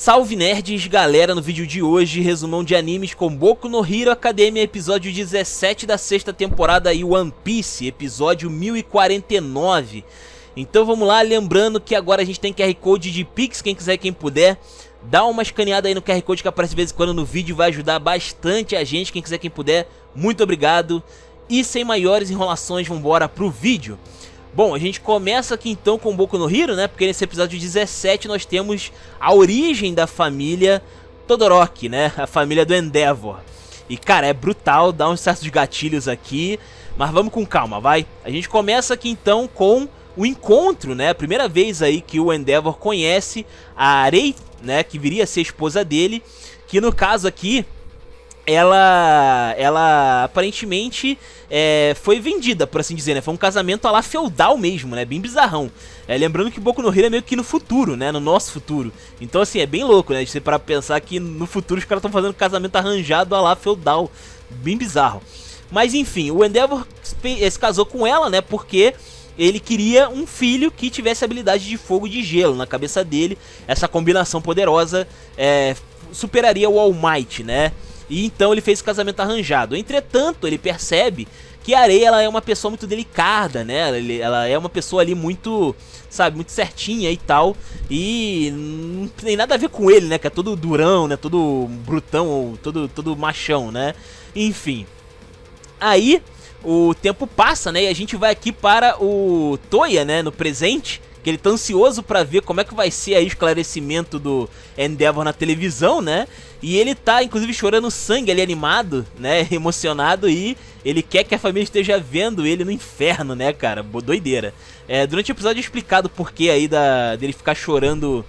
Salve nerds, galera, no vídeo de hoje, resumão de animes com Boku no Hero Academia, episódio 17 da sexta temporada e One Piece, episódio 1049. Então vamos lá, lembrando que agora a gente tem QR Code de Pix, quem quiser, quem puder, dá uma escaneada aí no QR Code que aparece de vez em quando no vídeo, vai ajudar bastante a gente, quem quiser, quem puder, muito obrigado. E sem maiores enrolações, vambora pro vídeo. Bom, a gente começa aqui então com Boku no Hero, né? Porque nesse episódio 17 nós temos a origem da família Todoroki, né? A família do Endeavor. E cara, é brutal, dá uns certos gatilhos aqui, mas vamos com calma, vai? A gente começa aqui então com o encontro, né? A primeira vez aí que o Endeavor conhece a Arei, né? Que viria a ser a esposa dele, que no caso aqui ela aparentemente foi vendida, por assim dizer, né? Foi um casamento à la feudal mesmo, né? Bem bizarrão. Lembrando que Boku no Hero é meio que no futuro, né? No nosso futuro. Então, assim, é bem louco, né? Você para pensar que no futuro os caras estão fazendo casamento arranjado à la feudal. Bem bizarro. Mas, enfim, o Endeavor se casou com ela, né? Porque ele queria um filho que tivesse habilidade de fogo e de gelo na cabeça dele. Essa combinação poderosa superaria o All Might, né? E então ele fez esse casamento arranjado. Entretanto, ele percebe que a Arei, ela é uma pessoa muito delicada, né? Ela é uma pessoa ali muito, sabe, muito certinha e tal. E não tem nada a ver com ele, né? Que é todo durão, né? Todo brutão, todo machão, né? Enfim. Aí o tempo passa, né? E a gente vai aqui para o Toya, né? No presente. Que ele tá ansioso pra ver como é que vai ser aí o esclarecimento do Endeavor na televisão, né? E ele tá, inclusive, chorando sangue ali, animado, né? Emocionado, e ele quer que a família esteja vendo ele no inferno, né, cara? Doideira. Durante o episódio é explicado o porquê aí dele ficar chorando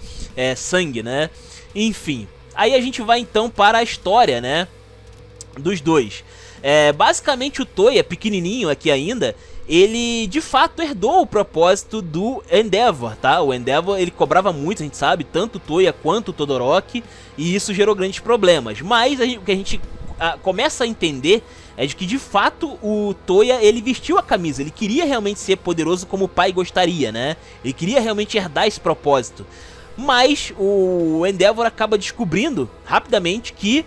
sangue, né? Enfim. Aí a gente vai, então, para a história, né? Dos dois. Basicamente o Toya, pequenininho aqui ainda, ele de fato herdou o propósito do Endeavor, tá? O Endeavor, ele cobrava muito, a gente sabe, tanto o Toya quanto o Todoroki, e isso gerou grandes problemas. Mas o que a gente começa a entender é de que de fato o Toya, ele vestiu a camisa, ele queria realmente ser poderoso como o pai gostaria, né? Ele queria realmente herdar esse propósito. Mas o Endeavor acaba descobrindo rapidamente que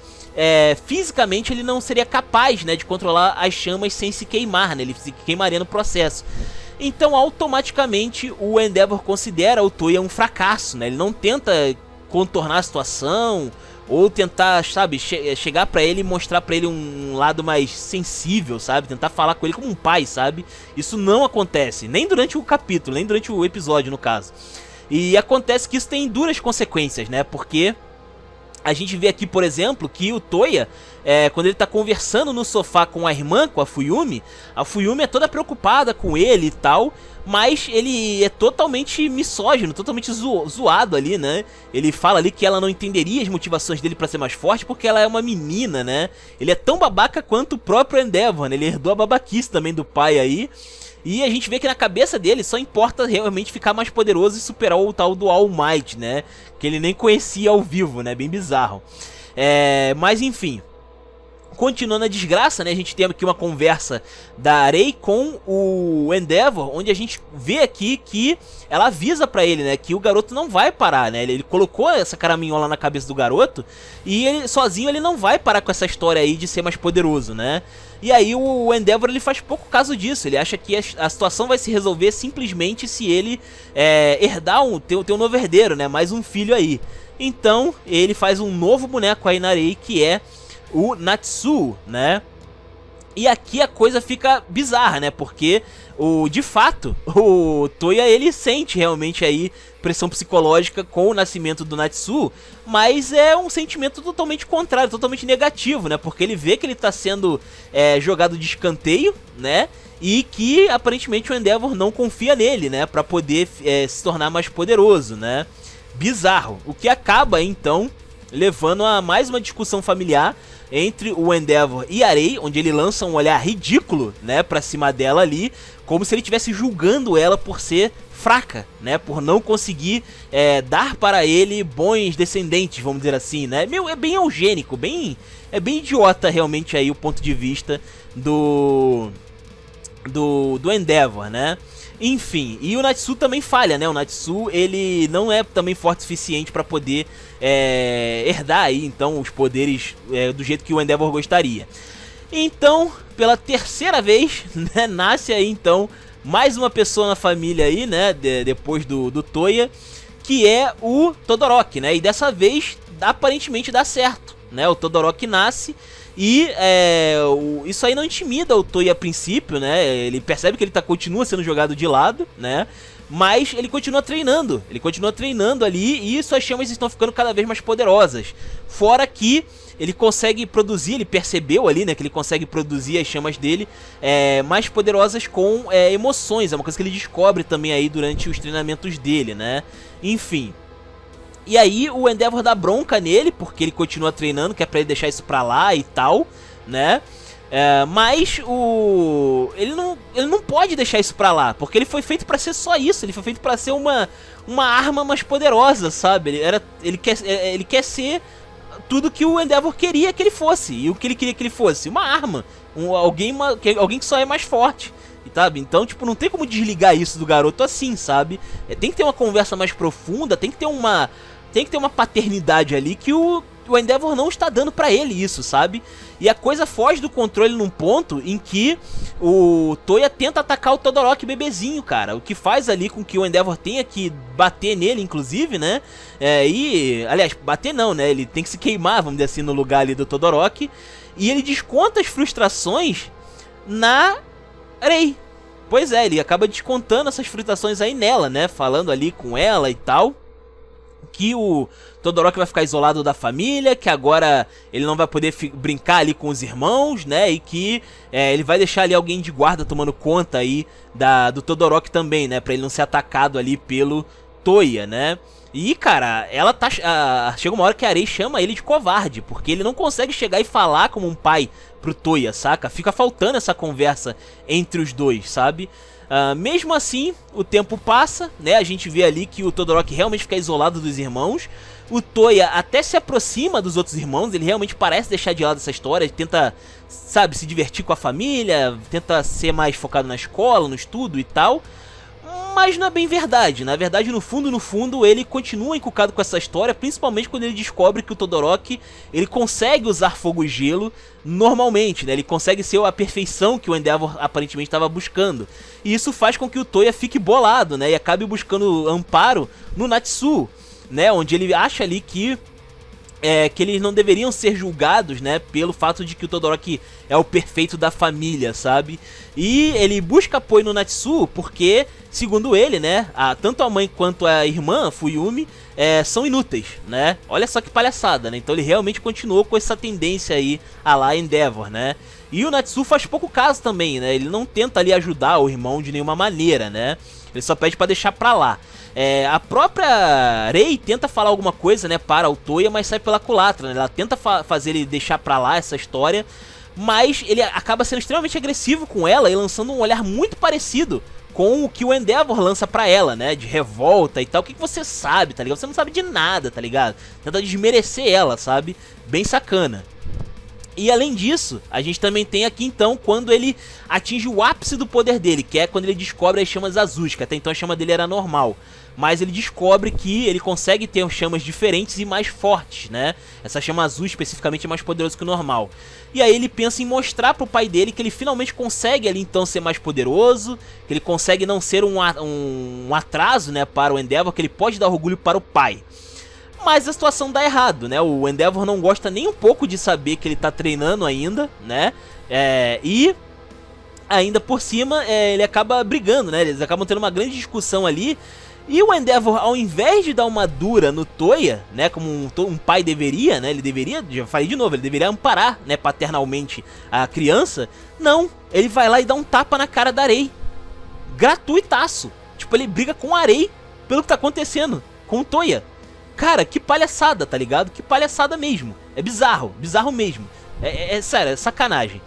fisicamente ele não seria capaz, né, de controlar as chamas sem se queimar, né? Ele se queimaria no processo. Então automaticamente o Endeavor considera o Toya um fracasso, né? Ele não tenta contornar a situação ou tentar, sabe, chegar pra ele e mostrar pra ele um lado mais sensível, sabe? Tentar falar com ele como um pai, sabe? Isso não acontece, nem durante o capítulo, nem durante o episódio, no caso. E acontece que isso tem duras consequências, né? Porque a gente vê aqui, por exemplo, que o Toya, quando ele tá conversando no sofá com a irmã, com a Fuyumi é toda preocupada com ele e tal, mas ele é totalmente misógino, totalmente zoado ali, né? Ele fala ali que ela não entenderia as motivações dele pra ser mais forte porque ela é uma menina, né? Ele é tão babaca quanto o próprio Endeavor, né? Ele herdou a babaquice também do pai aí. E a gente vê que na cabeça dele só importa realmente ficar mais poderoso e superar o tal do All Might, né? Que ele nem conhecia ao vivo, né? Bem bizarro. Mas enfim, continuando a desgraça, né? A gente tem aqui uma conversa da Arei com o Endeavor, onde a gente vê aqui que ela avisa pra ele, né? Que o garoto não vai parar, né? Ele colocou essa caraminhola na cabeça do garoto e ele, sozinho ele não vai parar com essa história aí de ser mais poderoso, né? E aí o Endeavor, ele faz pouco caso disso. Ele acha que a situação vai se resolver simplesmente se ele herdar ter um novo herdeiro, né? Mais um filho aí. Então ele faz um novo boneco aí na Arei, que é o Natsu, né? E aqui a coisa fica bizarra, né? Porque, de fato, o Toya, ele sente realmente aí pressão psicológica com o nascimento do Natsu, mas é um sentimento totalmente contrário, totalmente negativo, né? Porque ele vê que ele tá sendo jogado de escanteio, né? E que, aparentemente, o Endeavor não confia nele, né? Pra poder se tornar mais poderoso, né? Bizarro. O que acaba, então, levando a mais uma discussão familiar entre o Endeavor e a Arei, onde ele lança um olhar ridículo, né, pra cima dela ali, como se ele estivesse julgando ela por ser fraca, né, por não conseguir dar para ele bons descendentes, vamos dizer assim, né. É bem eugênico, é bem idiota realmente aí o ponto de vista do Endeavor, né. Enfim, e o Natsu também falha, né? O Natsu, ele não é também forte o suficiente pra poder herdar aí, então, os poderes do jeito que o Endeavor gostaria. Então, pela terceira vez, né, nasce aí, então, mais uma pessoa na família aí, né, depois do Toya, que é o Todoroki, né, e dessa vez, aparentemente dá certo, né, o Todoroki nasce e isso aí não intimida o Toya a princípio, né, ele percebe que ele continua sendo jogado de lado, né, mas ele continua treinando ali e suas chamas estão ficando cada vez mais poderosas. Fora que ele consegue produzir, ele percebeu ali, né, que ele consegue produzir as chamas dele mais poderosas com emoções. É uma coisa que ele descobre também aí durante os treinamentos dele, né. Enfim. E aí o Endeavor dá bronca nele, porque ele continua treinando, que é pra ele deixar isso pra lá e tal, né. Mas ele não pode deixar isso pra lá, porque ele foi feito pra ser só isso, ele foi feito pra ser uma arma mais poderosa, sabe? Ele quer ser tudo que o Endeavor queria que ele fosse, e o que ele queria que ele fosse, uma arma, alguém que só é mais forte, sabe? Então, tipo, não tem como desligar isso do garoto assim, sabe? Tem que ter uma conversa mais profunda, tem que ter uma paternidade ali que o Endeavor não está dando pra ele isso, sabe? E a coisa foge do controle num ponto em que o Toya tenta atacar o Todoroki bebezinho, cara. O que faz ali com que o Endeavor tenha que bater nele, inclusive, né? Aliás, bater não, né? Ele tem que se queimar, vamos dizer assim, no lugar ali do Todoroki. E ele desconta as frustrações na Rei. Pois é, ele acaba descontando essas frustrações aí nela, né? Falando ali com ela e tal. Que o Todoroki vai ficar isolado da família, que agora ele não vai poder brincar ali com os irmãos, né, e que ele vai deixar ali alguém de guarda tomando conta aí do Todoroki também, né, pra ele não ser atacado ali pelo Toya, né. E, cara, chega uma hora que a Rei chama ele de covarde, porque ele não consegue chegar e falar como um pai pro Toya, saca? Fica faltando essa conversa entre os dois, sabe? Mesmo assim, o tempo passa, né? A gente vê ali que o Todoroki realmente fica isolado dos irmãos. O Toya até se aproxima dos outros irmãos, ele realmente parece deixar de lado essa história, ele tenta, sabe, se divertir com a família, tenta ser mais focado na escola, no estudo e tal. Mas não é bem verdade. Na verdade, no fundo, ele continua encucado com essa história, principalmente quando ele descobre que o Todoroki, ele consegue usar fogo e gelo normalmente, né? Ele consegue ser a perfeição que o Endeavor aparentemente estava buscando. E isso faz com que o Toya fique bolado, né? E acabe buscando amparo no Natsu, né? Onde ele acha ali que eles não deveriam ser julgados, né, pelo fato de que o Todoroki é o perfeito da família, sabe? E ele busca apoio no Natsu porque, segundo ele, né, tanto a mãe quanto a irmã, Fuyumi, são inúteis, né? Olha só que palhaçada, né? Então ele realmente continuou com essa tendência aí a lá Endeavor, né? E o Natsu faz pouco caso também, né? Ele não tenta ali ajudar o irmão de nenhuma maneira, né? Ele só pede pra deixar pra lá. A própria Rei tenta falar alguma coisa, né, para o Toya, mas sai pela culatra, né? Ela tenta fazer ele deixar pra lá essa história, mas ele acaba sendo extremamente agressivo com ela e lançando um olhar muito parecido com o que o Endeavor lança pra ela, né, de revolta e tal. O que você sabe, tá ligado? Você não sabe de nada, tá ligado? Tenta desmerecer ela, sabe? Bem sacana. E além disso, a gente também tem aqui então quando ele atinge o ápice do poder dele, que é quando ele descobre as chamas azuis, que até então a chama dele era normal. Mas ele descobre que ele consegue ter chamas diferentes e mais fortes, né? Essa chama azul especificamente é mais poderosa que o normal. E aí ele pensa em mostrar pro pai dele que ele finalmente consegue ali então ser mais poderoso, que ele consegue não ser um atraso, né, para o Endeavor, que ele pode dar orgulho para o pai. Mas a situação dá errado, né? O Endeavor não gosta nem um pouco de saber que ele tá treinando ainda, né? E ainda por cima ele acaba brigando, né? Eles acabam tendo uma grande discussão ali. E o Endeavor, ao invés de dar uma dura no Toya, né? Como um pai deveria, né? Ele deveria, já falei de novo, ele deveria amparar, né, paternalmente a criança. Não, ele vai lá e dá um tapa na cara da Rei. Gratuitaço. Tipo, ele briga com a Rei pelo que tá acontecendo com o Toya. Cara, que palhaçada, tá ligado? Que palhaçada mesmo. É bizarro, bizarro mesmo. Sério, é sacanagem.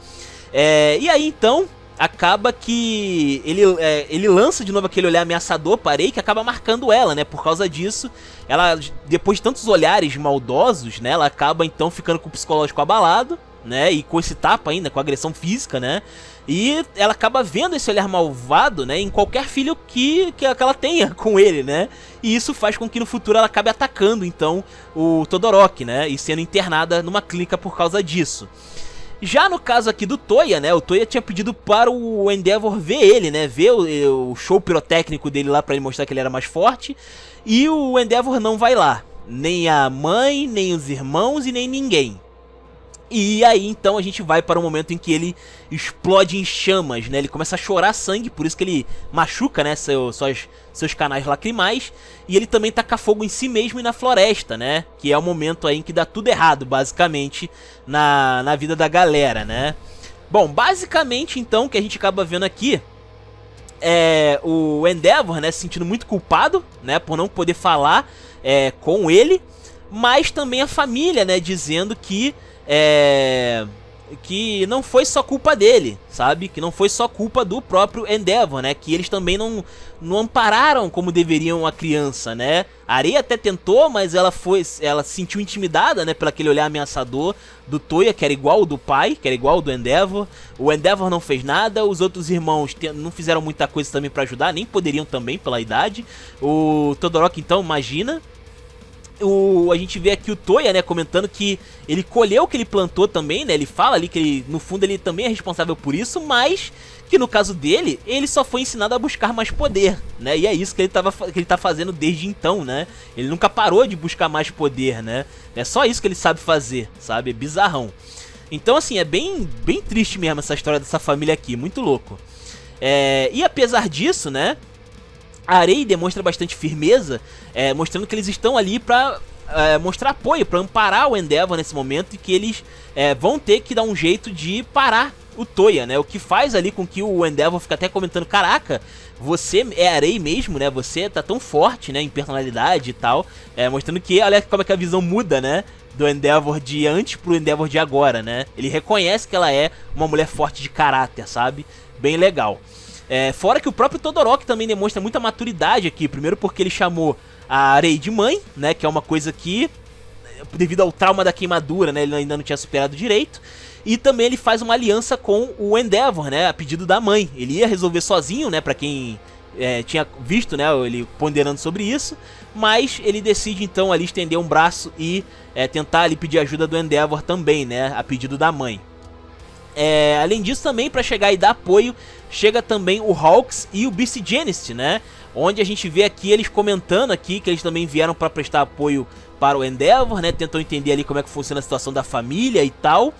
E aí então, acaba que ele lança de novo aquele olhar ameaçador para a Rei, que acaba marcando ela, né? Por causa disso, ela, depois de tantos olhares maldosos, né? Ela acaba então ficando com o psicológico abalado, né, e com esse tapa ainda, com agressão física, né, e ela acaba vendo esse olhar malvado, né, em qualquer filho que ela tenha com ele, né, e isso faz com que no futuro ela acabe atacando, então, o Todoroki, né, e sendo internada numa clínica por causa disso. Já no caso aqui do Toya, né, o Toya tinha pedido para o Endeavor ver ele, né, ver o show pirotécnico dele lá para ele mostrar que ele era mais forte, e o Endeavor não vai lá, nem a mãe, nem os irmãos e nem ninguém. E aí então a gente vai para o momento em que ele explode em chamas, né? Ele começa a chorar sangue, por isso que ele machuca, né, seus canais lacrimais. E ele também taca fogo em si mesmo e na floresta, né? Que é o momento aí em que dá tudo errado, basicamente, na vida da galera, né? Bom, basicamente então o que a gente acaba vendo aqui é o Endeavor, né, se sentindo muito culpado, né, por não poder falar com ele. Mas também a família, né, dizendo que não foi só culpa dele, sabe? Que não foi só culpa do próprio Endeavor, né? Que eles também não ampararam como deveriam a criança, né? A Arei até tentou, mas ela se sentiu intimidada, né? Pelo aquele olhar ameaçador do Toya, que era igual ao do pai, que era igual ao do Endeavor. O Endeavor não fez nada, os outros irmãos não fizeram muita coisa também pra ajudar, nem poderiam também pela idade. O Todoroki, então, imagina. A gente vê aqui o Toya, né, comentando que ele colheu o que ele plantou também, né, ele fala ali que ele, no fundo ele também é responsável por isso, mas que no caso dele, ele só foi ensinado a buscar mais poder, né, e é isso que ele tá fazendo desde então, né, ele nunca parou de buscar mais poder, né, é só isso que ele sabe fazer, sabe, é bizarrão. Então assim, é bem triste mesmo essa história dessa família aqui, muito louco. E apesar disso, né, a Arei demonstra bastante firmeza, mostrando que eles estão ali pra mostrar apoio, pra amparar o Endeavor nesse momento, e que eles vão ter que dar um jeito de parar o Toya, né? O que faz ali com que o Endeavor fique até comentando: caraca, você é Arei mesmo, né? Você tá tão forte, né, em personalidade e tal, mostrando que, olha como é que a visão muda, né, do Endeavor de antes pro Endeavor de agora, né? Ele reconhece que ela é uma mulher forte de caráter, sabe? Bem legal. Fora que o próprio Todoroki também demonstra muita maturidade aqui. Primeiro porque ele chamou a Arei de mãe, né, que é uma coisa que, devido ao trauma da queimadura, né, ele ainda não tinha superado direito. E também ele faz uma aliança com o Endeavor, né, a pedido da mãe. Ele ia resolver sozinho, né, pra quem tinha visto, né, ele ponderando sobre isso. Mas ele decide então ali estender um braço e tentar ali pedir ajuda do Endeavor também, né, a pedido da mãe. Além disso também, para chegar e dar apoio, chega também o Hawks e o Beast Genesis, né? Onde a gente vê aqui eles comentando aqui que eles também vieram para prestar apoio para o Endeavor, né? Tentam entender ali como é que funciona a situação da família e tal.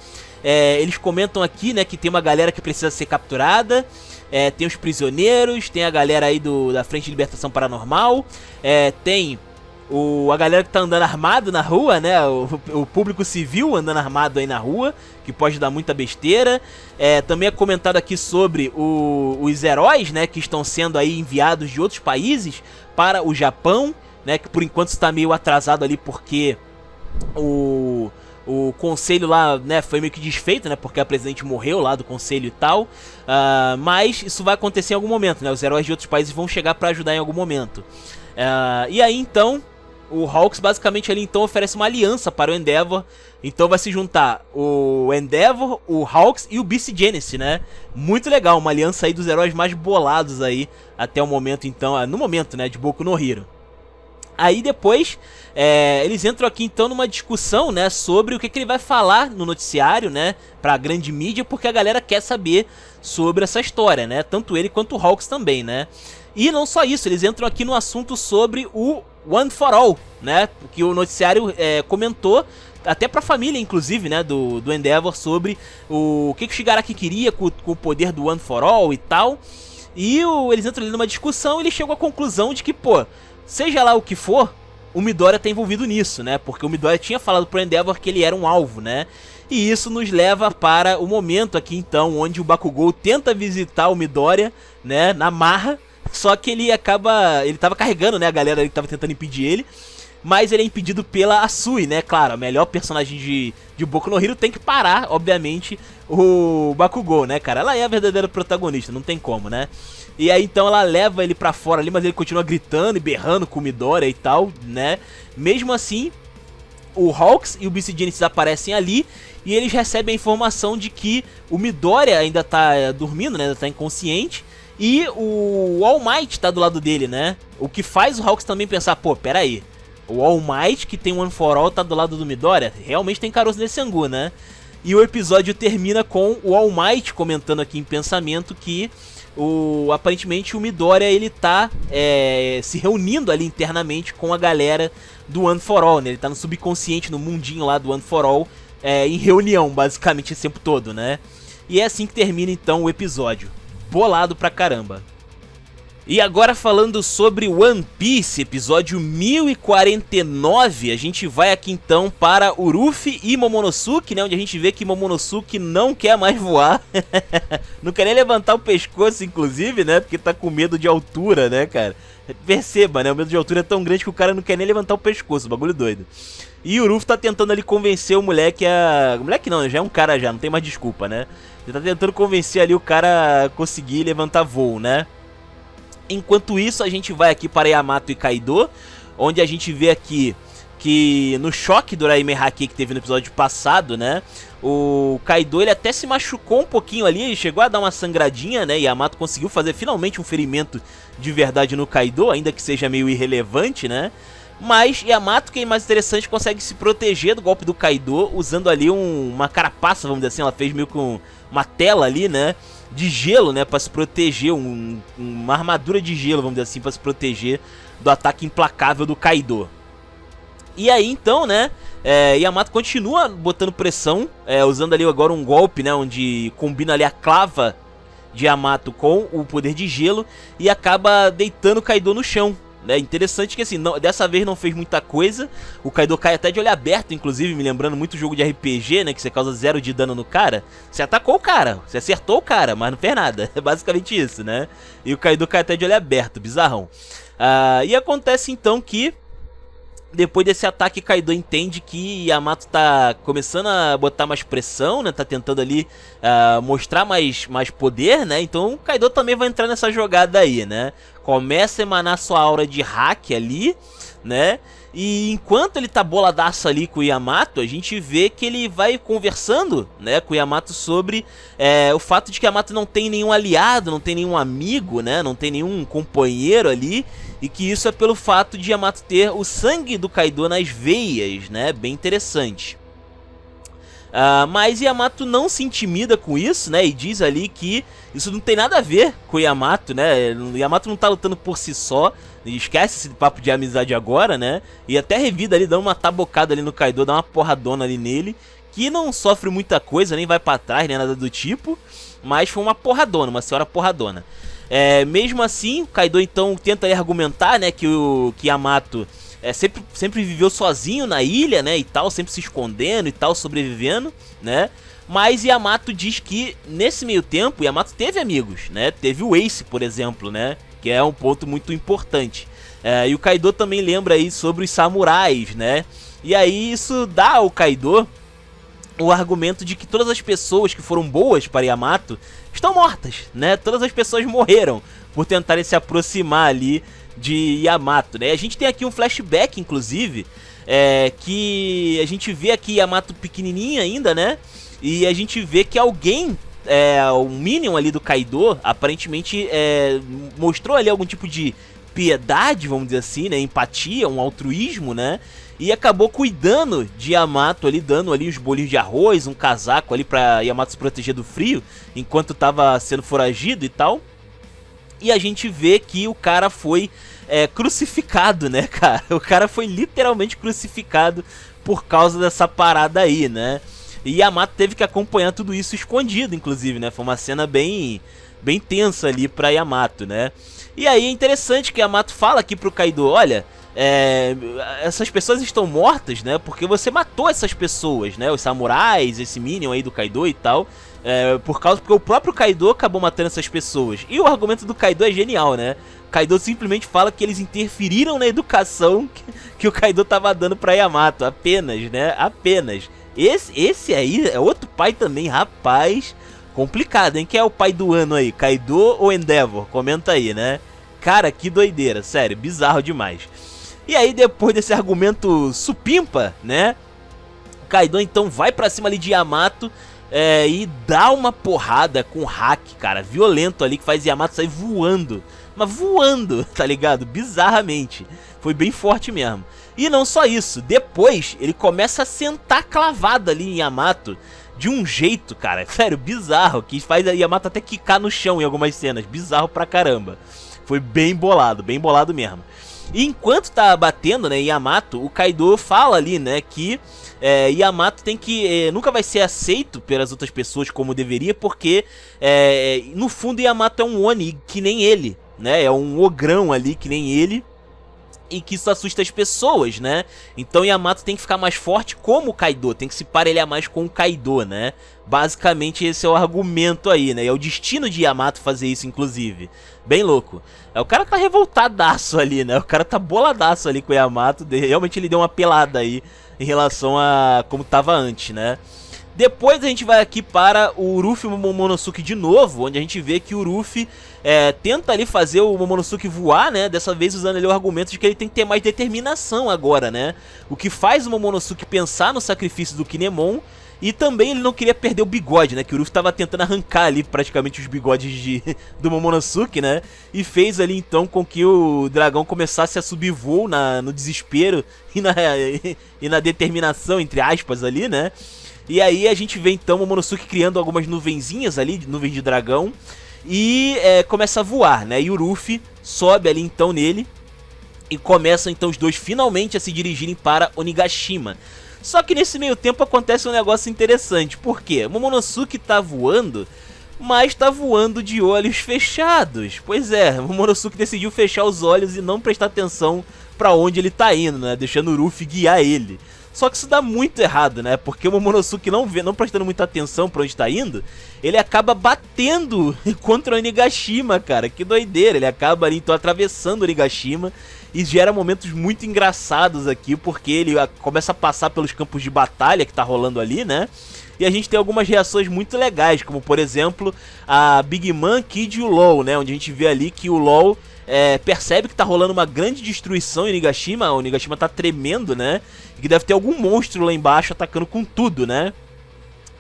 Eles comentam aqui, né, que tem uma galera que precisa ser capturada. Tem os prisioneiros, tem a galera aí da Frente de Libertação Paranormal. Tem a galera que tá andando armado na rua, né? O público civil andando armado aí na rua, que pode dar muita besteira. Também é comentado aqui sobre os heróis, né, que estão sendo aí enviados de outros países para o Japão, né? Que por enquanto está meio atrasado ali porque o conselho lá, né, foi meio que desfeito, né, porque a presidente morreu lá do conselho e tal. Mas isso vai acontecer em algum momento, né? Os heróis de outros países vão chegar para ajudar em algum momento. E aí então o Hawks basicamente ali então oferece uma aliança para o Endeavor. Então vai se juntar o Endeavor, o Hawks e o Beast Genesis, né? Muito legal, uma aliança aí dos heróis mais bolados aí até o momento, então, no momento, né, de Boku no Hero. Aí depois eles entram aqui então numa discussão, né, sobre o que ele vai falar no noticiário, né, pra grande mídia, porque a galera quer saber sobre essa história, né, tanto ele quanto o Hawks também, né. E não só isso, eles entram aqui no assunto sobre o One for All, né, que o noticiário comentou, até pra família inclusive, né, do Endeavor, sobre o que o Shigaraki queria com o poder do One for All e tal. E eles entram ali numa discussão e eles chegam à conclusão de que, pô, seja lá o que for, o Midoriya tá envolvido nisso, né? Porque o Midoriya tinha falado pro Endeavor que ele era um alvo, né? E isso nos leva para o momento aqui, então, onde o Bakugou tenta visitar o Midoriya, né? Na marra. Só que ele tava carregando, né? A galera que tava tentando impedir ele. Mas ele é impedido pela Asui, né? Claro, a melhor personagem de Boku no Hero tem que parar, obviamente, o Bakugou, né, cara? Ela é a verdadeira protagonista, não tem como, né? E aí então ela leva ele pra fora ali, mas ele continua gritando e berrando com o Midoriya e tal, né? Mesmo assim, o Hawks e o BC Genesis aparecem ali e eles recebem a informação de que o Midoriya ainda tá dormindo, né, ainda tá inconsciente, e o All Might tá do lado dele, né? O que faz o Hawks também pensar, pô, pera aí, o All Might que tem One for All tá do lado do Midoriya? Realmente tem caroço nesse angu, né? E o episódio termina com o All Might comentando aqui em pensamento que aparentemente o Midoriya ele tá se reunindo ali internamente com a galera do One for All, né? Ele tá no subconsciente, no mundinho lá do One for All, em reunião basicamente esse tempo todo, né? E é assim que termina então o episódio. Bolado pra caramba. E agora falando sobre One Piece, episódio 1049, a gente vai aqui então para Urufi e Momonosuke, né, onde a gente vê que Momonosuke não quer mais voar, não quer nem levantar o pescoço inclusive, né, porque tá com medo de altura, né, cara. Perceba, né, o medo de altura é tão grande que o cara não quer nem levantar o pescoço, bagulho doido. E o Urufi tá tentando ali convencer o moleque a... Moleque não, já é um cara já, não tem mais desculpa, né. Ele tá tentando convencer ali o cara a conseguir levantar voo, né. Enquanto isso, a gente vai aqui para Yamato e Kaido, onde a gente vê aqui que no choque do Raime Haki que teve no episódio passado, né, o Kaido ele até se machucou um pouquinho ali, ele chegou a dar uma sangradinha, né, e Yamato conseguiu fazer finalmente um ferimento de verdade no Kaido, ainda que seja meio irrelevante, né. Mas Yamato, que é mais interessante, consegue se proteger do golpe do Kaido usando ali uma carapaça, vamos dizer assim, ela fez meio com uma tela ali, né, de gelo, né, pra se proteger, uma armadura de gelo, vamos dizer assim, pra se proteger do ataque implacável do Kaido. E aí então, né, Yamato continua botando pressão, usando ali agora um golpe, né, onde combina ali a clava de Yamato com o poder de gelo e acaba deitando o Kaido no chão. É interessante que assim, dessa vez não fez muita coisa. O Kaido cai até de olho aberto, inclusive, me lembrando muito jogo de RPG, né, que você causa 0 de dano no cara. Você atacou o cara, você acertou o cara, mas não fez nada. É basicamente isso, né. E o Kaido cai até de olho aberto, bizarrão. E acontece então que depois desse ataque, Kaido entende que Yamato tá começando a botar mais pressão, né, tá tentando ali mostrar mais poder, né, então o Kaido também vai entrar nessa jogada aí, né, começa a emanar sua aura de hack ali, né, e enquanto ele tá boladaço ali com o Yamato, a gente vê que ele vai conversando, né, com o Yamato sobre o fato de que Yamato não tem nenhum aliado, não tem nenhum amigo, né, não tem nenhum companheiro ali, e que isso é pelo fato de Yamato ter o sangue do Kaido nas veias, né, bem interessante. Mas Yamato não se intimida com isso, né, e diz ali que isso não tem nada a ver com Yamato, né, Yamato não tá lutando por si só, esquece esse papo de amizade agora, né, e até revida ali, dando uma tabocada ali no Kaido, dá uma porradona ali nele, que não sofre muita coisa, nem vai pra trás, nem nada do tipo, mas foi uma porradona, uma senhora porradona. Mesmo assim, o Kaido então tenta argumentar, né, que Yamato sempre viveu sozinho na ilha, né, e tal, sempre se escondendo e tal, sobrevivendo, né, mas Yamato diz que nesse meio tempo Yamato teve amigos, né, teve o Ace, por exemplo, né, que é um ponto muito importante, e o Kaido também lembra aí sobre os samurais, né, e aí isso dá ao Kaido o argumento de que todas as pessoas que foram boas para Yamato estão mortas, né? Todas as pessoas morreram por tentarem se aproximar ali de Yamato, né? A gente tem aqui um flashback, inclusive, que a gente vê aqui Yamato pequenininho ainda, né? E a gente vê que alguém, um Minion ali do Kaido, aparentemente mostrou ali algum tipo de piedade, vamos dizer assim, né? Empatia, um altruísmo, né? E acabou cuidando de Yamato ali, dando ali os bolinhos de arroz, um casaco ali pra Yamato se proteger do frio, enquanto tava sendo foragido e tal. E a gente vê que o cara foi crucificado, né, cara? O cara foi literalmente crucificado por causa dessa parada aí, né? E Yamato teve que acompanhar tudo isso escondido, inclusive, né? Foi uma cena bem tensa ali pra Yamato, né? E aí é interessante que Yamato fala aqui pro Kaido, olha... essas pessoas estão mortas, né? Porque você matou essas pessoas, né? Os samurais, esse Minion aí do Kaido e tal. Porque o próprio Kaido acabou matando essas pessoas. E o argumento do Kaido é genial, né? Kaido simplesmente fala que eles interferiram na educação que o Kaido tava dando pra Yamato. Apenas, né? Apenas. Esse aí é outro pai também, rapaz. Complicado, hein? Quem é o pai do ano aí? Kaido ou Endeavor? Comenta aí, né? Cara, que doideira, sério, bizarro demais. E aí depois desse argumento supimpa, né, Kaido então vai pra cima ali de Yamato e dá uma porrada com hack, cara, violento ali, que faz Yamato sair voando. Mas voando, tá ligado? Bizarramente. Foi bem forte mesmo. E não só isso, depois ele começa a sentar clavado ali em Yamato de um jeito, cara, sério, bizarro, que faz a Yamato até quicar no chão em algumas cenas. Bizarro pra caramba. Foi bem bolado mesmo. E enquanto tá batendo, né, Yamato, o Kaido fala ali, né, que Yamato tem que nunca vai ser aceito pelas outras pessoas como deveria, porque no fundo Yamato é um Oni que nem ele, né, é um ogrão ali que nem ele, e que isso assusta as pessoas, né? Então Yamato tem que ficar mais forte como o Kaido, tem que se parelhar mais com o Kaido, né? Basicamente esse é o argumento aí, né? É o destino de Yamato fazer isso, inclusive. Bem louco. O cara tá revoltadaço ali, né? O cara tá boladaço ali com o Yamato. Realmente ele deu uma pelada aí em relação a como tava antes, né? Depois a gente vai aqui para o Ruffy e o Momonosuke de novo, onde a gente vê que o Ruffy tenta ali fazer o Momonosuke voar, né? Dessa vez usando ali o argumento de que ele tem que ter mais determinação agora, né? O que faz o Momonosuke pensar no sacrifício do Kinemon. E também ele não queria perder o bigode, né? Que o Ruffy tava tentando arrancar ali praticamente os bigodes do Momonosuke, né? E fez ali então com que o dragão começasse a subir voo no desespero e na determinação, entre aspas, ali, né? E aí a gente vê então o Momonosuke criando algumas nuvenzinhas ali, nuvens de dragão. E começa a voar, né? E o Ruffy sobe ali então nele. E começam então os dois finalmente a se dirigirem para Onigashima. Só que nesse meio tempo acontece um negócio interessante. Por quê? O Momonosuke tá voando, mas tá voando de olhos fechados. Pois é, o Momonosuke decidiu fechar os olhos e não prestar atenção pra onde ele tá indo, né? Deixando o Ruffy guiar ele. Só que isso dá muito errado, né? Porque o Momonosuke não prestando muita atenção pra onde tá indo, ele acaba batendo contra o Onigashima, cara. Que doideira. Ele acaba ali, então, atravessando o Onigashima. E gera momentos muito engraçados aqui, porque ele começa a passar pelos campos de batalha que tá rolando ali, né? E a gente tem algumas reações muito legais, como por exemplo, a Big Mom, Kid e o LOL, né? Onde a gente vê ali que o LOL percebe que tá rolando uma grande destruição em Onigashima. O Onigashima tá tremendo, né? E que deve ter algum monstro lá embaixo atacando com tudo, né?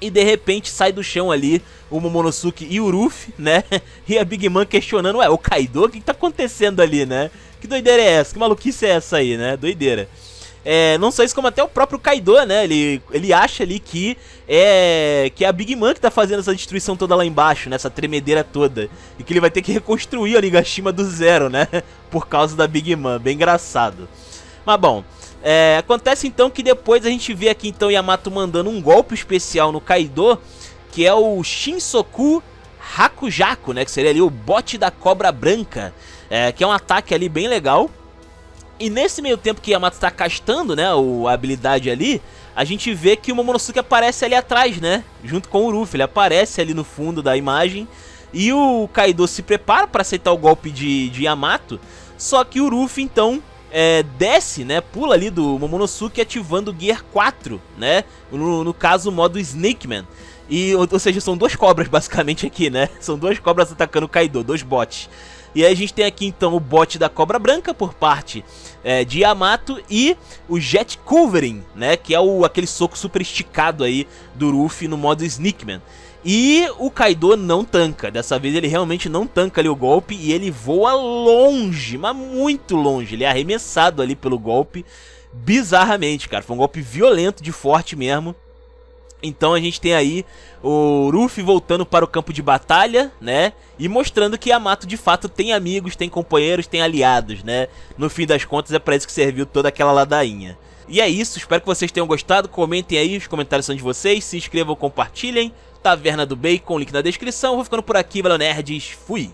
E de repente sai do chão ali o Momonosuke e o Ruffy, né? E a Big Mom questionando, ué, o Kaido? O que tá acontecendo ali, né? Que doideira é essa? Que maluquice é essa aí, né? Doideira. Não só isso, como até o próprio Kaido, né? Ele acha ali que é a Big Mom que tá fazendo essa destruição toda lá embaixo, né? Essa tremedeira toda. E que ele vai ter que reconstruir o Onigashima do zero, né? Por causa da Big Mom. Bem engraçado. Mas bom, acontece então que depois a gente vê aqui então Yamato mandando um golpe especial no Kaido, que é o Shinsoku Hakujaku, né? Que seria ali o bote da cobra branca. Que é um ataque ali bem legal. E nesse meio tempo que Yamato tá castando, né, a habilidade ali, a gente vê que o Momonosuke aparece ali atrás, né, junto com o Ruffy. Ele aparece ali no fundo da imagem. E o Kaido se prepara para aceitar o golpe de Yamato. Só que o Ruffy então desce, né, pula ali do Momonosuke ativando o Gear 4, né, no caso o modo Snakeman. Ou seja, são duas cobras basicamente aqui, né, são duas cobras atacando o Kaido, dois bots. E aí a gente tem aqui então o bot da Cobra Branca por parte de Yamato e o Jet Culverin, né, que é aquele soco super esticado aí do Ruffy no modo Sneakman. E o Kaido não tanca, dessa vez ele realmente não tanca ali o golpe e ele voa longe, mas muito longe. Ele é arremessado ali pelo golpe bizarramente, cara, foi um golpe violento, de forte mesmo. Então a gente tem aí o Ruffy voltando para o campo de batalha, né? E mostrando que Yamato de fato tem amigos, tem companheiros, tem aliados, né? No fim das contas é para isso que serviu toda aquela ladainha. E é isso, espero que vocês tenham gostado. Comentem aí, os comentários são de vocês. Se inscrevam, compartilhem. Taverna do Bacon, link na descrição. Vou ficando por aqui, valeu nerds, fui!